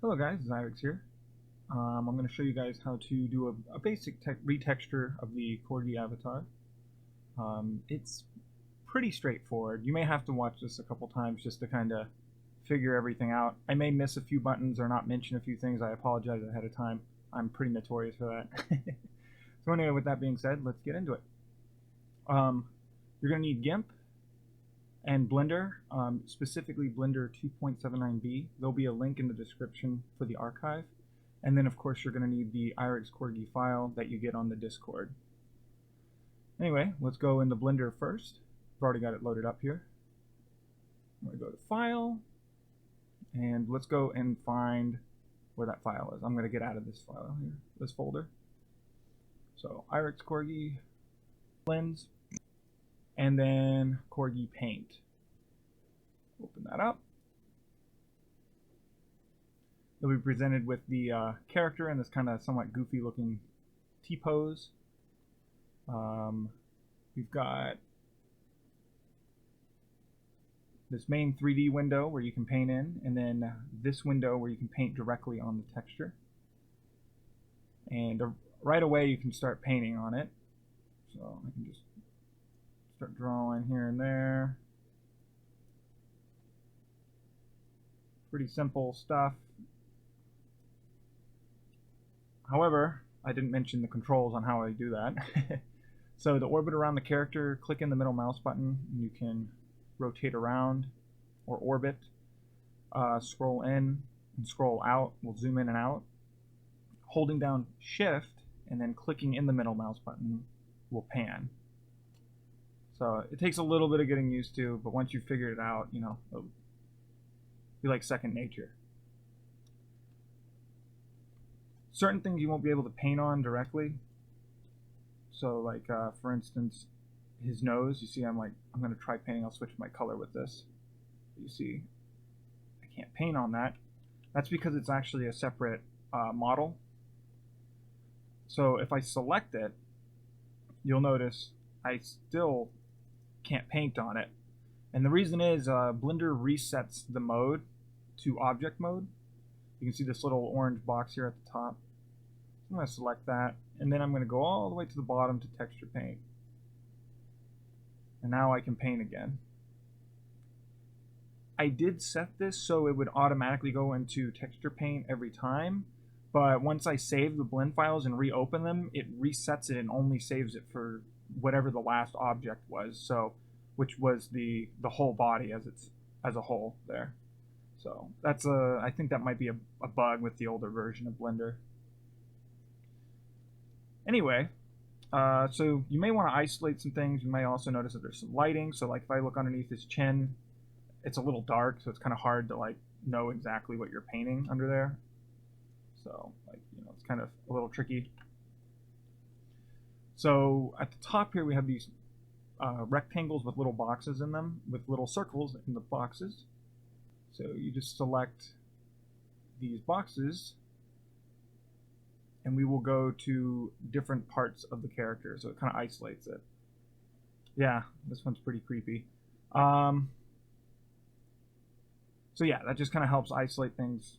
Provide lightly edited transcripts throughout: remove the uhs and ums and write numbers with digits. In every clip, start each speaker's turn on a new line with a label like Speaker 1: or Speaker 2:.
Speaker 1: Hello guys, Zyrex here. I'm going to show you guys how to do a basic retexture of the corgi avatar. It's pretty straightforward. You may have to watch this a couple times just to kind of figure everything out. I may miss a few buttons or not mention a few things. I apologize ahead of time. I'm pretty notorious for that. So anyway, with that being said, let's get into it. You're going to need Gimp and Blender, specifically Blender 2.79b. There'll be a link in the description for the archive. And then of course you're going to need the IRX corgi file that you get on the Discord. Anyway, let's go into Blender first. I've already got it loaded up here. I'm going to go to File, and let's go and find where that file is. I'm going to get out of this file here, this folder. So IRX corgi, lens, and then corgi paint. Open that up. You'll be presented with the character in this kind of somewhat goofy looking T-pose. We've got this main 3D window where you can paint in, and then this window where you can paint directly on the texture. And right away you can start painting on it. So I can just start drawing here and there. Pretty simple stuff. However, I didn't mention the controls on how I do that. So to orbit around the character, click in the middle mouse button and you can rotate around or orbit. Scroll in and scroll out will zoom in and out. Holding down Shift and then clicking in the middle mouse button will pan. So it takes a little bit of getting used to, but once you figure it out, you know, it'll be like second nature. Certain things you won't be able to paint on directly. So like for instance, his nose, you see I'm going to try painting. I'll switch my color with this. You see I can't paint on that. That's because it's actually a separate model. So if I select it, you'll notice I still can't paint on it. And the reason is Blender resets the mode to object mode. You can see this little orange box here at the top. I'm going to select that, and then I'm going to go all the way to the bottom to texture paint. And now I can paint again. I did set this so it would automatically go into texture paint every time, but once I save the blend files and reopen them, it resets it and only saves it for whatever the last object was, so which was the whole body as a whole there. So that's I think that might be a bug with the older version of Blender. Anyway, so you may want to isolate some things. You may also notice that there's some lighting. So like if I look underneath his chin, it's a little dark, so it's kind of hard to like know exactly what you're painting under there. So like, you know, it's kind of a little tricky. So at the top here we have these rectangles with little boxes in them, with little circles in the boxes. So you just select these boxes and we will go to different parts of the character, so it kind of isolates it. Yeah, this one's pretty creepy. So yeah, that just kind of helps isolate things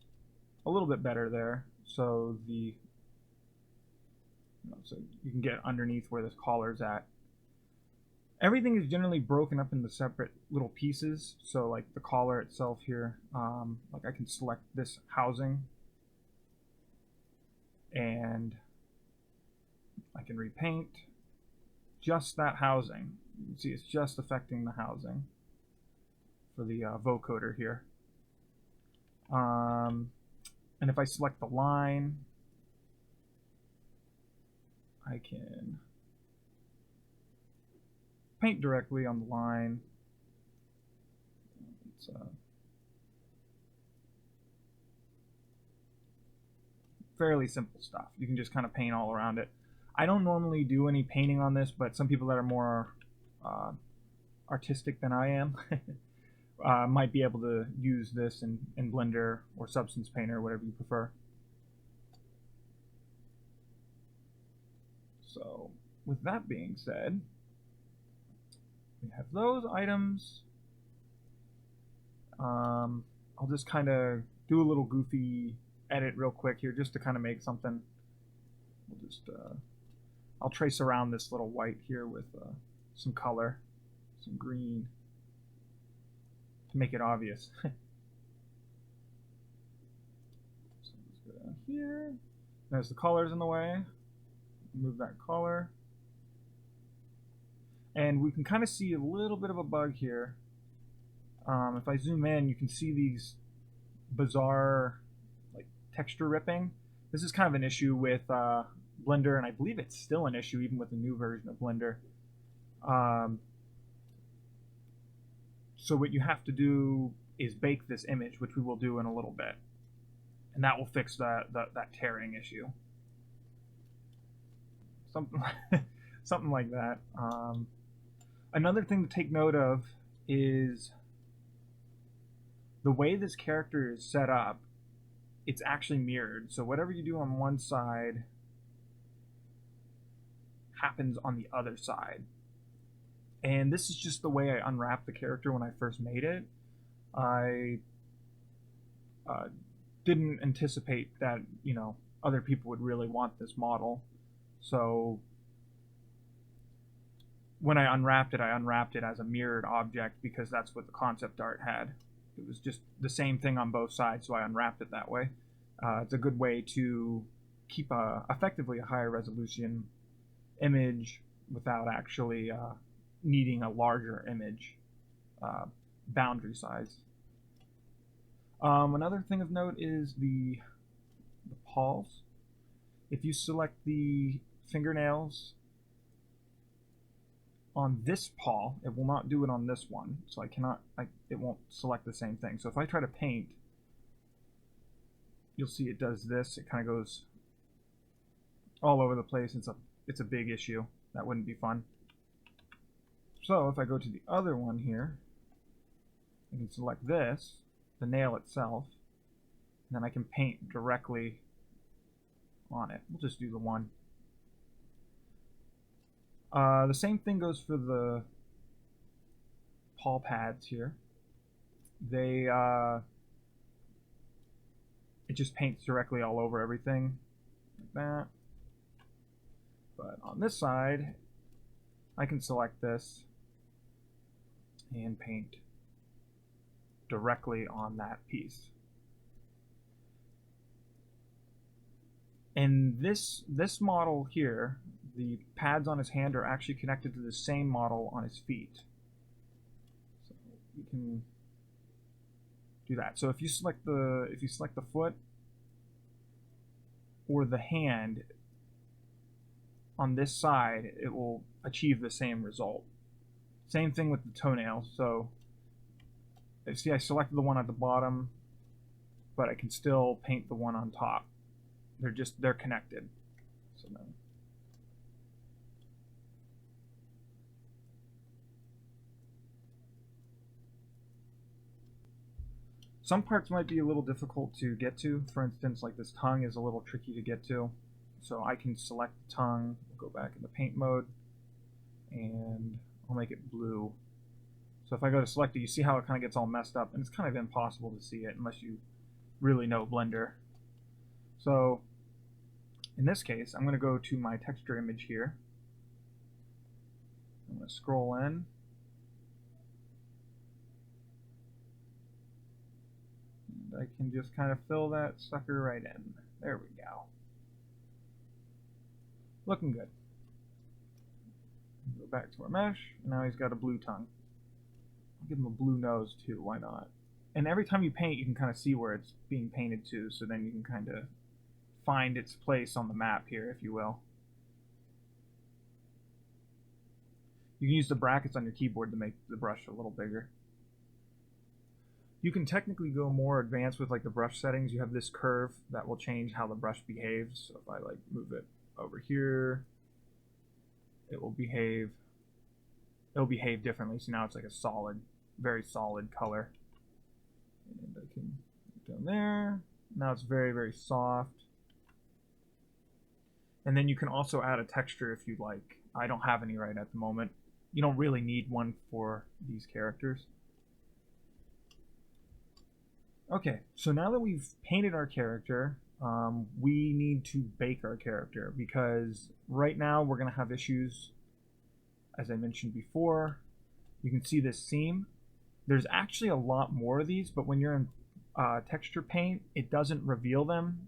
Speaker 1: a little bit better there. So so you can get underneath where this collar's at. Everything is generally broken up into separate little pieces. So like the collar itself here, like I can select this housing and I can repaint just that housing. You can see it's just affecting the housing for the vocoder here. And if I select the line, I can paint directly on the line. It's fairly simple stuff. You can just kind of paint all around it. I don't normally do any painting on this, but some people that are more artistic than I am might be able to use this in Blender or Substance Painter, whatever you prefer. So with that being said, we have those items. I'll just kind of do a little goofy edit real quick here just to kind of make something. We'll just I'll trace around this little white here with some color, some green, to make it obvious. So let's go down here. There's the colors in the way. Move that color. And we can kind of see a little bit of a bug here. If I zoom in, you can see these bizarre like texture ripping. This is kind of an issue with Blender, and I believe it's still an issue even with the new version of Blender. So what you have to do is bake this image, which we will do in a little bit, and that will fix that tearing issue. Something like that. Another thing to take note of is the way this character is set up. It's actually mirrored, so whatever you do on one side happens on the other side. And this is just the way I unwrapped the character when I first made it. I didn't anticipate that, you know, other people would really want this model. So when I unwrapped it as a mirrored object because that's what the concept art had. It was just the same thing on both sides, so I unwrapped it that way. It's a good way to keep effectively a higher resolution image without actually needing a larger image boundary size. Another thing of note is the paws. If you select the fingernails on this paw, it will not do it on this one, so it won't select the same thing. So if I try to paint, you'll see it does this. It kind of goes all over the place. It's a big issue. That wouldn't be fun. So if I go to the other one here, I can select this, the nail itself, and then I can paint directly on it. We'll just do the one. The same thing goes for the paw pads here. They it just paints directly all over everything like that. But on this side, I can select this and paint directly on that piece. And this model here, the pads on his hand are actually connected to the same model on his feet. So we can do that. So if you select the foot or the hand on this side, it will achieve the same result. Same thing with the toenails. So you see I selected the one at the bottom, but I can still paint the one on top. They're connected. So then some parts might be a little difficult to get to. For instance, like this tongue is a little tricky to get to. So I can select the tongue, go back into paint mode, and I'll make it blue. So if I go to select it, you see how it kind of gets all messed up, and it's kind of impossible to see it unless you really know Blender. So in this case, I'm going to go to my texture image here. I'm going to scroll in. And I can just kind of fill that sucker right in. There we go. Looking good. Go back to our mesh. Now he's got a blue tongue. I'll give him a blue nose too, why not? And every time you paint, you can kind of see where it's being painted to, so then you can kind of find its place on the map here, if you will. You can use the brackets on your keyboard to make the brush a little bigger. You can technically go more advanced with like the brush settings. You have this curve that will change how the brush behaves. So if I like move it over here, it will behave differently. So now it's like a solid, very solid color. And I can go down there. Now it's very, very soft. And then you can also add a texture if you'd like. I don't have any right at the moment. You don't really need one for these characters. Okay, so now that we've painted our character, we need to bake our character because right now we're going to have issues, as I mentioned before. You can see this seam. There's actually a lot more of these, but when you're in texture paint, it doesn't reveal them.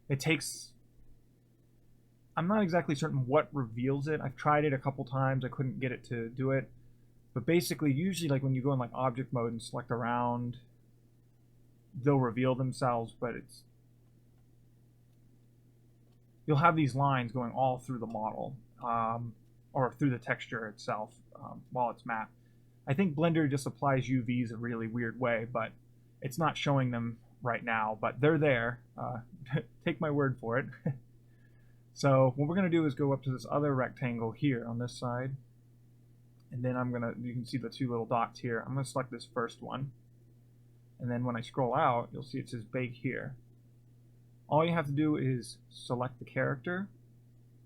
Speaker 1: It takes... I'm not exactly certain what reveals it. I've tried it a couple times. I couldn't get it to do it. But basically, usually like when you go in like object mode and select around, they'll reveal themselves, but you'll have these lines going all through the model, or through the texture itself, while it's mapped. I think Blender just applies UVs a really weird way, but it's not showing them right now, but they're there. Take my word for it. So what we're going to do is go up to this other rectangle here on this side, and then you can see the two little dots here. I'm going to select this first one, and then when I scroll out, you'll see it says bake here. All you have to do is select the character,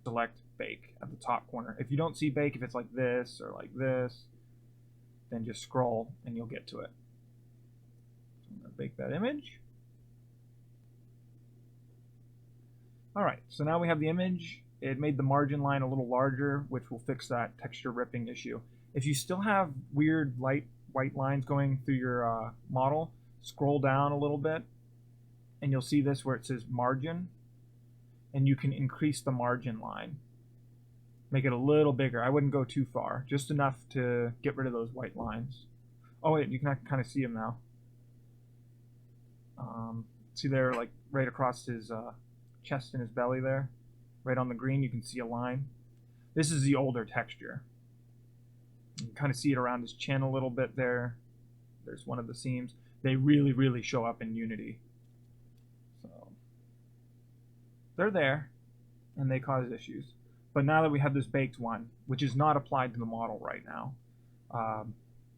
Speaker 1: select bake at the top corner. If you don't see bake, if it's like this or like this, then just scroll and you'll get to it. So I'm going to bake that image. Alright, so now we have the image. It made the margin line a little larger, which will fix that texture ripping issue. If you still have weird light white lines going through your model, scroll down a little bit and you'll see this where it says margin, and you can increase the margin line. Make it a little bigger. I wouldn't go too far, just enough to get rid of those white lines. Oh wait, you can kind of see them now. See there, like right across his chest and his belly there, right on the green, you can see a line. This is the older texture. You can kind of see it around his chin a little bit there. There's one of the seams. They really, really show up in Unity. So they're there, and they cause issues. But now that we have this baked one, which is not applied to the model right now,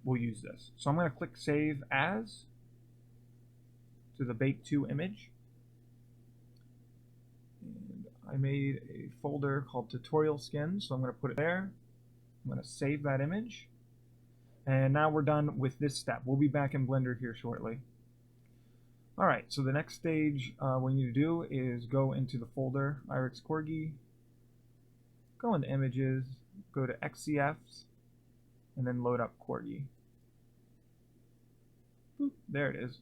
Speaker 1: we'll use this. So I'm going to click Save As to the Bake 2 image. And I made a folder called Tutorial Skins, so I'm going to put it there. I'm going to save that image. And now we're done with this step. We'll be back in Blender here shortly. Alright, so the next stage we need to do is go into the folder Irix Corgi, go into Images, go to XCFs, and then load up Corgi. Boop, there it is.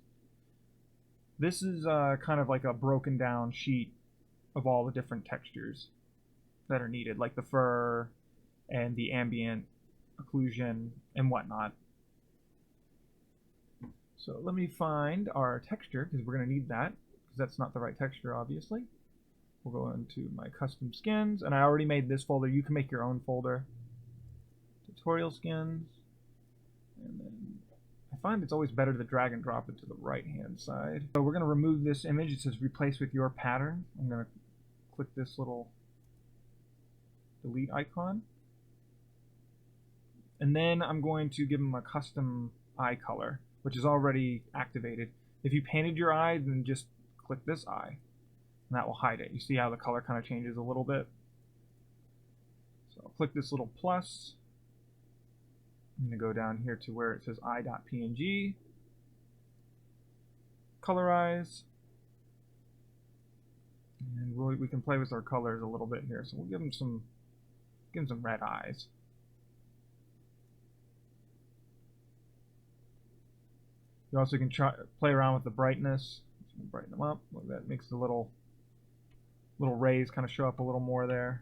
Speaker 1: This is kind of like a broken down sheet of all the different textures that are needed, like the fur and the ambient occlusion and whatnot. So let me find our texture, because we're going to need that, because that's not the right texture, obviously. We'll go into my custom skins, and I already made this folder. You can make your own folder. Tutorial skins, and then I find it's always better to drag and drop it to the right hand side. So we're going to remove this image. It says replace with your pattern. I'm going to click this little delete icon, and then I'm going to give them a custom eye color, which is already activated. If you painted your eye, then just click this eye, and that will hide it. You see how the color kind of changes a little bit? So I'll click this little plus. I'm going to go down here to where it says eye.png, colorize, and we can play with our colors a little bit here. So we'll give them some red eyes. You also can play around with the brightness. Brighten them up. Look, that makes the little rays kind of show up a little more there.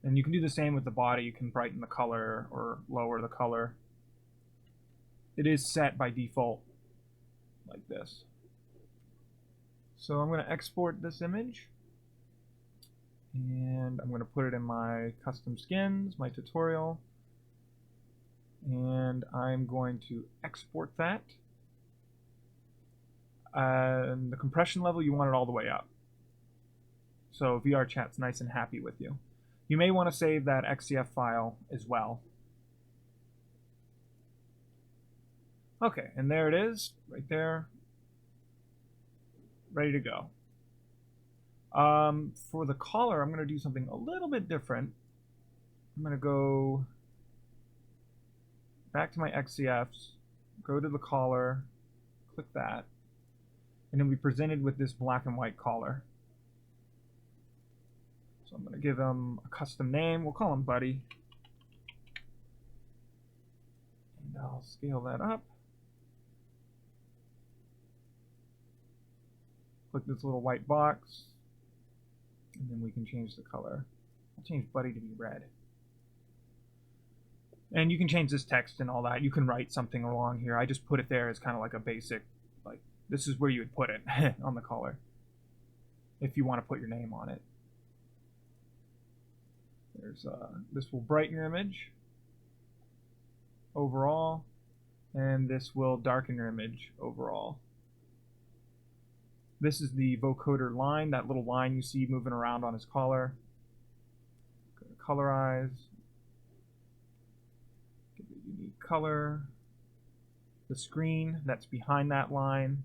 Speaker 1: And you can do the same with the body. You can brighten the color or lower the color. It is set by default like this. So I'm going to export this image, and I'm going to put it in my custom skins, my tutorial, and I'm going to export that. And the compression level, you want it all the way up, so VRChat's nice and happy with you. You may want to save that XCF file as well. Okay, and there it is, right there, ready to go. For the collar, I'm going to do something a little bit different. I'm going to go back to my XCFs, go to the collar, click that, and then we'll be presented with this black and white collar. So I'm going to give him a custom name. We'll call him Buddy. And I'll scale that up. Click this little white box, and then we can change the color. I'll change Buddy to be red. And you can change this text and all that. You can write something along here. I just put it there as kind of like a basic, like, this is where you would put it on the collar if you want to put your name on it. There's this will brighten your image overall, and this will darken your image overall. This is the vocoder line, that little line you see moving around on his collar. Go to colorize, give it a unique color. The screen that's behind that line.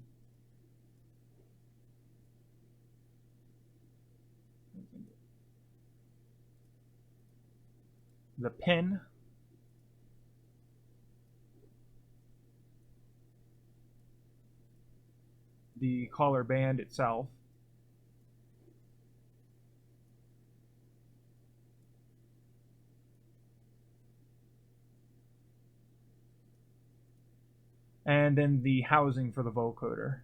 Speaker 1: The pin. The collar band itself. And then the housing for the vocoder.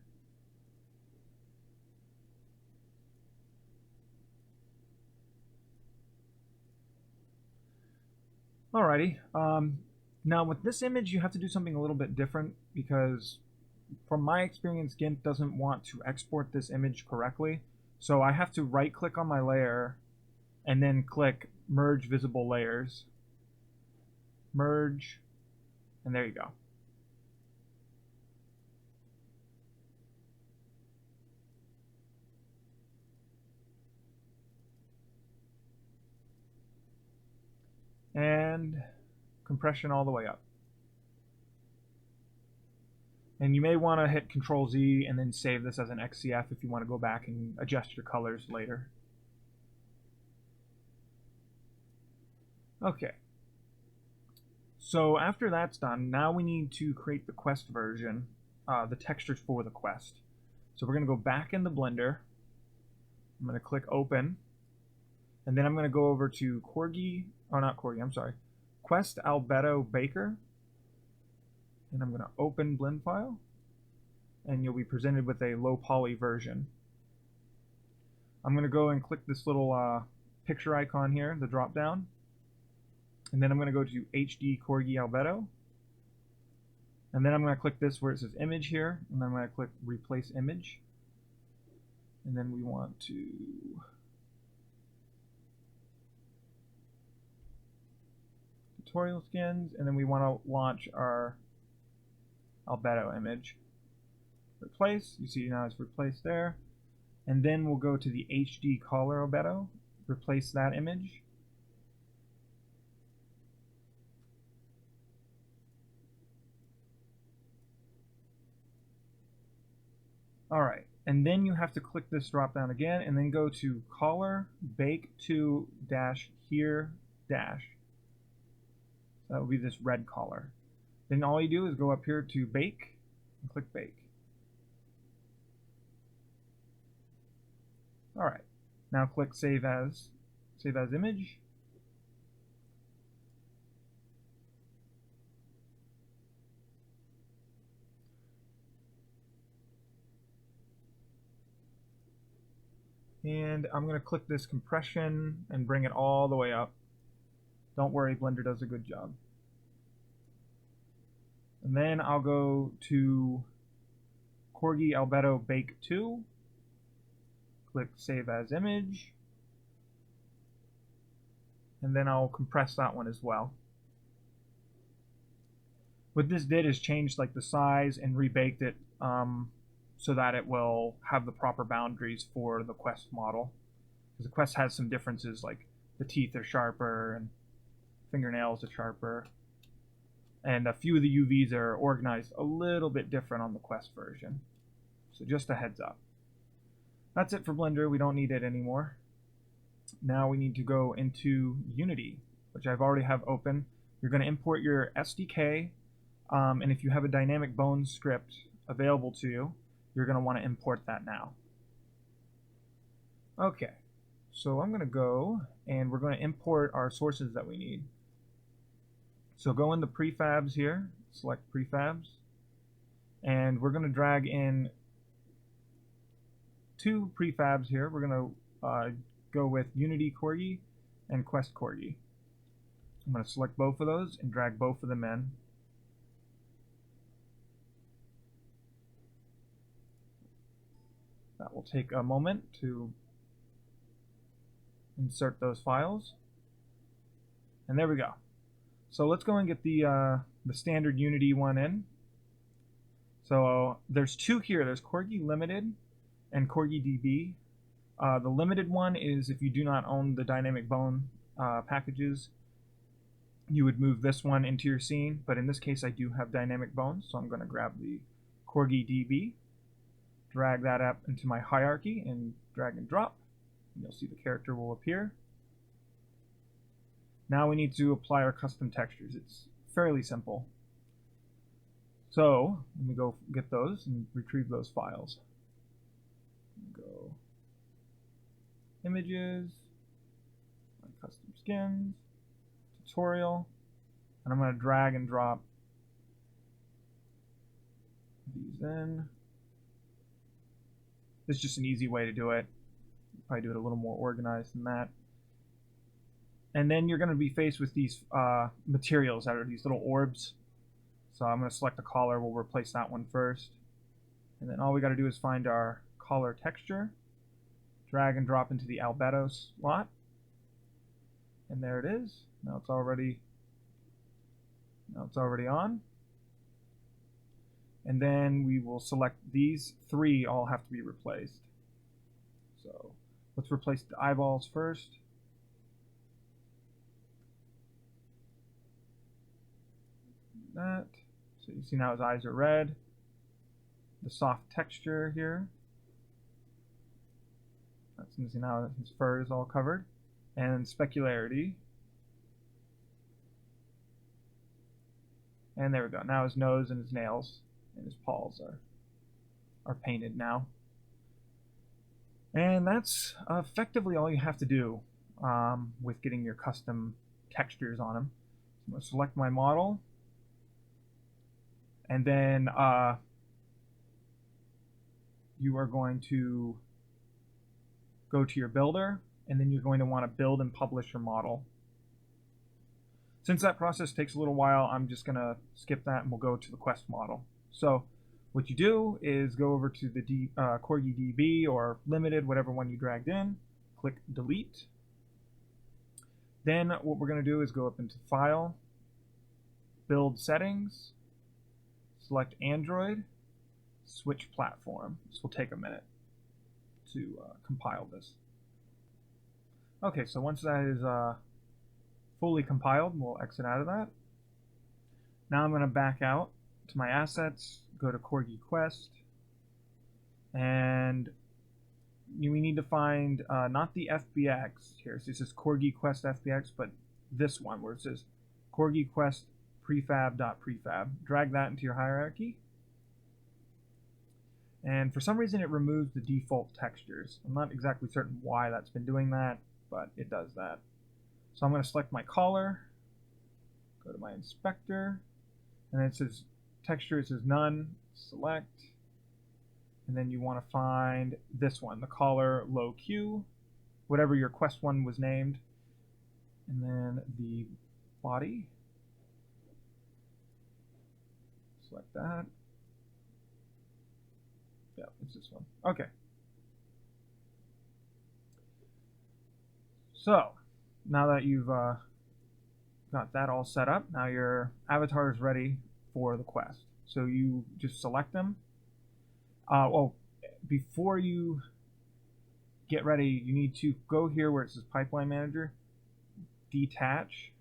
Speaker 1: Alrighty. Now with this image, you have to do something a little bit different because from my experience, Gimp doesn't want to export this image correctly. So I have to right click on my layer and then click Merge Visible Layers. Merge, and there you go. And compression all the way up. And you may want to hit Control Z and then save this as an XCF if you want to go back and adjust your colors later. Okay. So after that's done, now we need to create the Quest version, the textures for the Quest. So we're going to go back into Blender. I'm going to click Open. And then I'm going to go over to Corgi, oh not Corgi, I'm sorry, Quest Albedo Baker. And I'm going to open blend file, and you'll be presented with a low poly version. I'm going to go and click this little picture icon here, the drop down, and then I'm going to go to HD Corgi Albedo, and then I'm going to click this where it says image here, and then I'm going to click replace image, and then we want to tutorial skins, and then we want to launch our Albedo image. Replace, you see now it's replaced there. And then we'll go to the HD color Albedo, replace that image. Alright, and then you have to click this drop down again and then go to color, bake to dash here dash. That will be this red color. Then all you do is go up here to bake and click bake. Alright, now click save as image. And I'm going to click this compression and bring it all the way up. Don't worry, Blender does a good job. And then I'll go to Corgi Albedo Bake 2. Click Save as Image. And then I'll compress that one as well. What this did is changed like the size and rebaked it so that it will have the proper boundaries for the Quest model. Because the Quest has some differences, like the teeth are sharper and fingernails are sharper. And a few of the UVs are organized a little bit different on the Quest version. So just a heads up. That's it for Blender. We don't need it anymore. Now we need to go into Unity, which I've already have open. You're going to import your SDK. and if you have a dynamic bone script available to you, you're going to want to import that now. Okay, so I'm going to go and we're going to import our sources that we need. So go into prefabs here, select prefabs, and we're going to drag in two prefabs here. We're going to go with Unity Corgi and Quest Corgi. I'm going to select both of those and drag both of them in. That will take a moment to insert those files. And there we go. So let's go and get the standard Unity one in. So there's two here. There's Corgi Limited and Corgi DB. The limited one is if you do not own the dynamic bone packages, you would move this one into your scene. But in this case, I do have dynamic bones, so I'm going to grab the Corgi DB, drag that up into my hierarchy, and drag and drop. And you'll see the character will appear. Now we need to apply our custom textures. It's fairly simple. So let me go get those and retrieve those files. Go images, my custom skins, tutorial, and I'm going to drag and drop these in. This is just an easy way to do it. Probably do it a little more organized than that. And then you're going to be faced with these materials that are these little orbs. So I'm going to select the collar. We'll replace that one first. And then all we got to do is find our collar texture, drag and drop into the albedo slot. And there it is. Now it's already on. And then we will select these three all have to be replaced. So let's replace the eyeballs first. That. So you see now his eyes are red. The soft texture here. That's you see now his fur is all covered. And specularity. And there we go. Now his nose and his nails and his paws are painted now. And that's effectively all you have to do with getting your custom textures on him. So I'm going to select my model. And then you are going to go to your builder, and then you're going to want to build and publish your model. Since that process takes a little while, I'm just going to skip that and we'll go to the Quest model. So what you do is go over to the Corgi DB or Limited, whatever one you dragged in, click Delete. Then what we're going to do is go up into File, Build Settings, select Android, switch platform. This will take a minute to compile this. Okay, so once that is fully compiled, we'll exit out of that. Now I'm going to back out to my assets, go to Corgi Quest, and we need to find not the FBX here. So this is Corgi Quest FBX, but this one where it says Corgi Quest prefab.prefab. Drag that into your hierarchy. And for some reason it removes the default textures. I'm not exactly certain why that's been doing that, but it does that. So I'm going to select my collar, go to my inspector, and it says texture, it says none, select, and then you want to find this one, the collar low Q, whatever your quest one was named, and then the body. Select that. Yeah, it's this one. Okay. So, now that you've got that all set up, now your avatar is ready for the quest. So you just select them. Oh, before you get ready, you need to go here where it says Pipeline Manager, detach,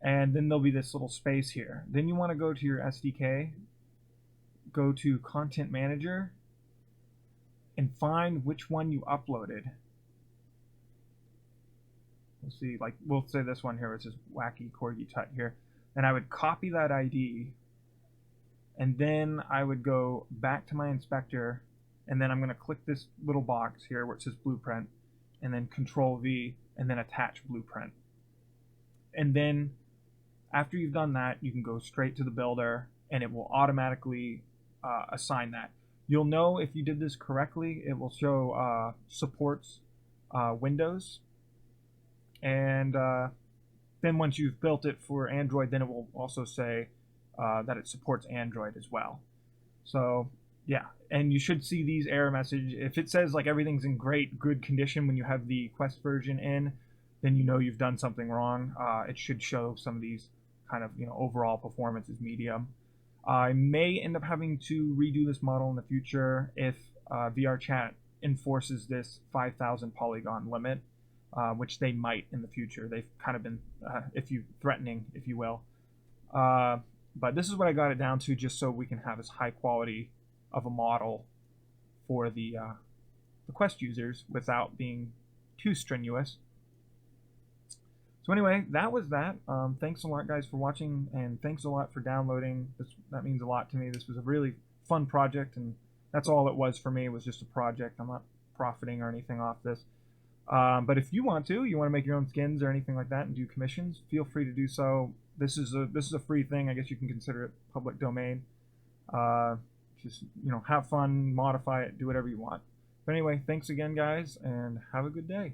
Speaker 1: and then there'll be this little space here. Then you want to go to your SDK, go to Content Manager, and find which one you uploaded. We'll see, like, we'll say this one here, which is Wacky Corgi Tut here. and I would copy that ID, and then I would go back to my inspector, and then I'm going to click this little box here where it says blueprint, and then Control V, and then attach blueprint. And then after you've done that, you can go straight to the builder, and it will automatically assign that. You'll know if you did this correctly. It will show supports Windows, and then once you've built it for Android, then it will also say that it supports Android as well. So yeah, and you should see these error message. If it says like everything's in good condition when you have the Quest version in, then you know you've done something wrong. It should show some of these kind of, overall performance is medium. I may end up having to redo this model in the future if VRChat enforces this 5,000 polygon limit, which they might in the future. They've kind of been threatening, if you will. But this is what I got it down to, just so we can have as high quality of a model for the Quest users without being too strenuous. So anyway, that was that. Thanks a lot, guys, for watching, and thanks a lot for downloading. That means a lot to me. This was a really fun project, and that's all it was for me. It was just a project. I'm not profiting or anything off this. But if you want to make your own skins or anything like that and do commissions, feel free to do so. This is a free thing. I guess you can consider it public domain. Just have fun, modify it, do whatever you want. But anyway, thanks again, guys, and have a good day.